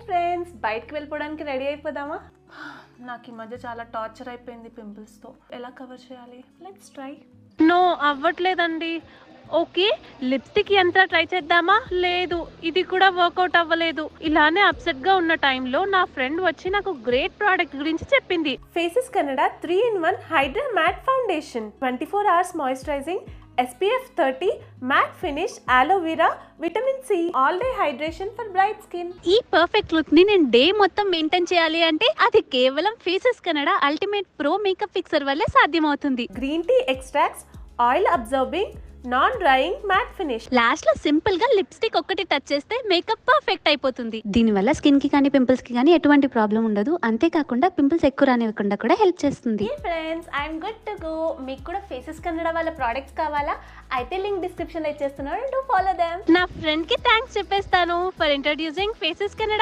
Friends, బయటకు వెళ్ళిపోవడానికి ready అయిపోదామా? నాకు ఈ మధ్య చాలా టార్చర్ అయిపోయింది పింపుల్స్తో. ఎలా కవర్ చేయాలి? Let's try. నో అవ్వట్లేదండి. ఓకే, లిప్స్టిక్ ఎంత ట్రై చేద్దామా? లేదు, ఇది కూడా వర్కౌట్ అవ్వలేదు. ఇలానే అప్సెట్ గా ఉన్న టైంలో నా ఫ్రెండ్ వచ్చి నాకు గ్రేట్ ప్రోడక్ట్ గురించి చెప్పింది. Faces Canada 3-in-1 hydra matte foundation, 24 hours moisturising, SPF 30, matte finish, aloe vera, vitamin C, all day hydration for bright skin. ఈ పర్ఫెక్ట్ లుక్ ని నేను డే మొత్తం మెయింటైన్ చేయాలి అంటే అది కేవలం Faces Canada ultimate pro makeup fixer వల్లే సాధ్యమవుతుంది. Green tea extracts, oil absorbing, non drying matte finish. Last లో సింపుల్ గా లిప్స్టిక్ ఒకటి టచ్ చేస్తే మేకప్ పర్ఫెక్ట్ అయిపోతుంది. దీనివల్ల స్కిన్ కి కానీ పింపుల్స్ కి కానీ ఎటువంటి ప్రాబ్లం ఉండదు. అంతేకాకుండా పింపుల్స్ ఎక్కువ రానివ్వకుండా కూడా హెల్ప్ చేస్తుంది. Friends, I'm good to go. మీకు కూడా ఫేసెస్ కెనడా వాళ్ళ ప్రోడక్ట్స్ కావాలా? అయితే లింక్ డిస్క్రిప్షన్ లో ఇచ్చేస్తున్నాను. Do follow them. నా ఫ్రెండ్ కి థ్యాంక్స్ చెప్పేస్తాను ఫర్ ఇంట్రడ్యూసింగ్ ఫేసెస్ కెనడా